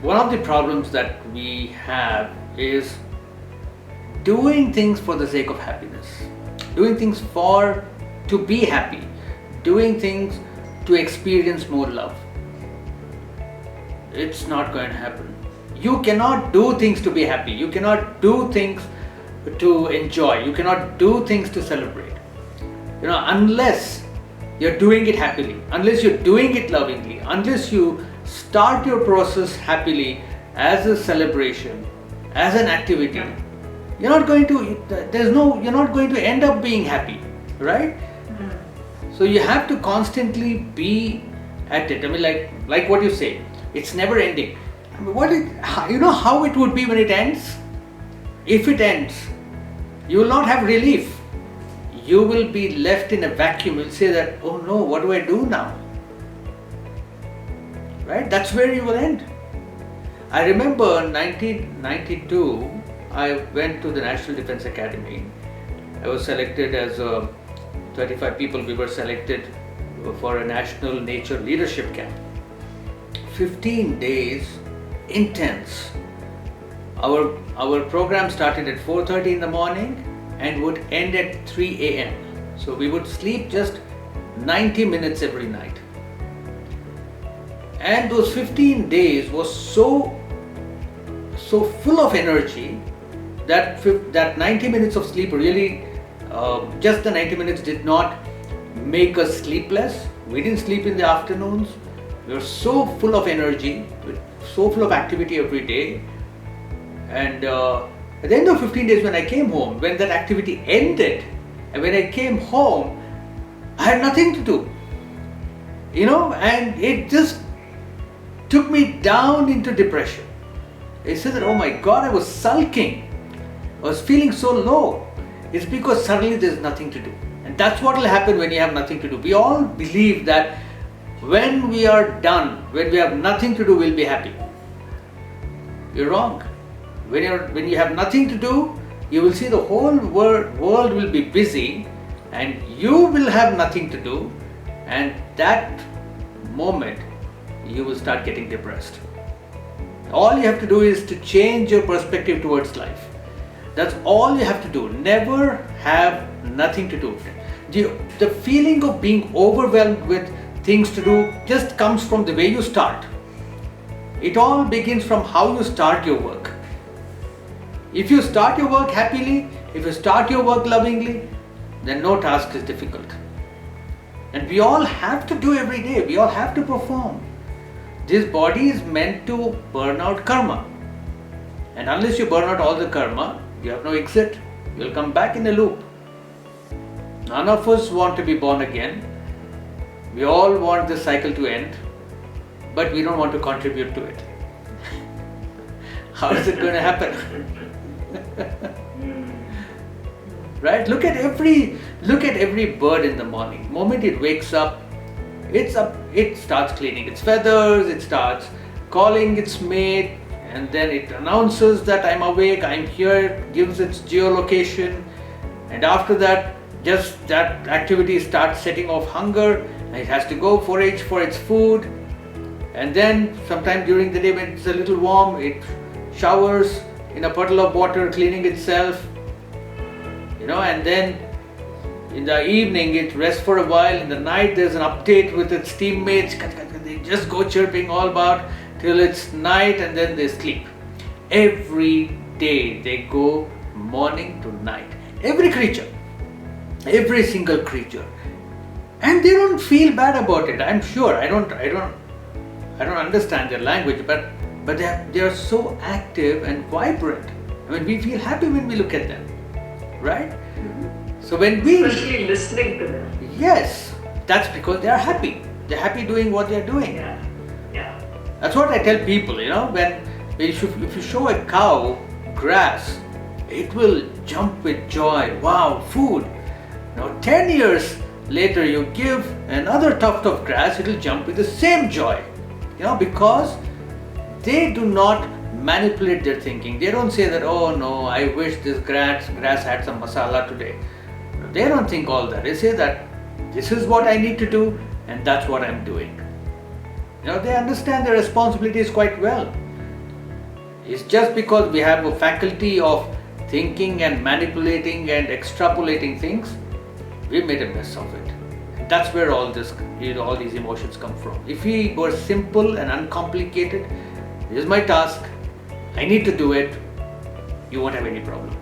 one of the problems that we have is doing things for the sake of happiness, doing things for to be happy, doing things to experience more love. It's not going to happen. You cannot do things to be happy. You cannot do things to enjoy. You cannot do things to celebrate. Unless you're doing it happily, unless you're doing it lovingly, unless you start your process happily as a celebration, as an activity, you're not going to end up being happy, right? So you have to constantly be at it. I mean, like what you say, it's never ending. I mean, how it would be when it ends? If it ends, you will not have relief. You will be left in a vacuum. You'll say that, oh no, what do I do now? Right? That's where you will end. I remember in 1992, I went to the National Defence Academy. I was selected as 35 people. We were selected for a national nature leadership camp. 15 days, intense. Our program started at 4:30 in the morning and would end at 3 a.m. So we would sleep just 90 minutes every night. And those 15 days was so full of energy that 90 minutes of sleep really, just the 90 minutes did not make us sleepless. We didn't sleep in the afternoons. We were so full of energy, so full of activity every day. And at the end of 15 days when I came home, when that activity ended, and when I came home, I had nothing to do. And it just took me down into depression. I said that, oh my God, I was sulking. I was feeling so low. It's because suddenly there's nothing to do. And that's what will happen when you have nothing to do. We all believe that when we are done, when we have nothing to do, we'll be happy. You're wrong. When you have nothing to do, you will see the whole world will be busy and you will have nothing to do, and that moment you will start getting depressed. All you have to do is to change your perspective towards life. That's all you have to do. Never have nothing to do. The feeling of being overwhelmed with things to do just comes from the way you start. It all begins from how you start your work. If you start your work happily, if you start your work lovingly, then no task is difficult. And we all have to do every day. We all have to perform. This body is meant to burn out karma. And unless you burn out all the karma, you have no exit. You'll come back in a loop. None of us want to be born again. We all want this cycle to end, but we don't want to contribute to it. How is it going to happen? Right? Look at every bird in the morning. The moment it wakes up, it starts cleaning its feathers, it starts calling its mate, and then it announces that I'm awake, I'm here, gives its geolocation, and after that, just that activity starts setting off hunger, and it has to go forage for its food, and then sometime during the day when it's a little warm, it showers in a puddle of water, cleaning itself, and then in the evening it rests for a while. In the night there's an update with its teammates. They just go chirping all about till it's night, and then they sleep. Every day they go morning to night. Every creature, every single creature, and they don't feel bad about it. I'm sure. I don't understand their language, but they are so active and vibrant. I mean, we feel happy when we look at them, right? So when we especially listening to them. Yes, that's because they are happy. They're happy doing what they're doing. Yeah. That's what I tell people. If you show a cow grass, it will jump with joy. Wow, food. 10 years later, you give another tuft of grass, it will jump with the same joy. Because they do not manipulate their thinking. They don't say that, oh no, I wish this grass had some masala today. They don't think all that. They say that this is what I need to do and that's what I'm doing. They understand their responsibilities quite well. It's just because we have a faculty of thinking and manipulating and extrapolating things, we made a mess of it. That's where all this, all these emotions come from. If we were simple and uncomplicated, this is my task, I need to do it, you won't have any problem.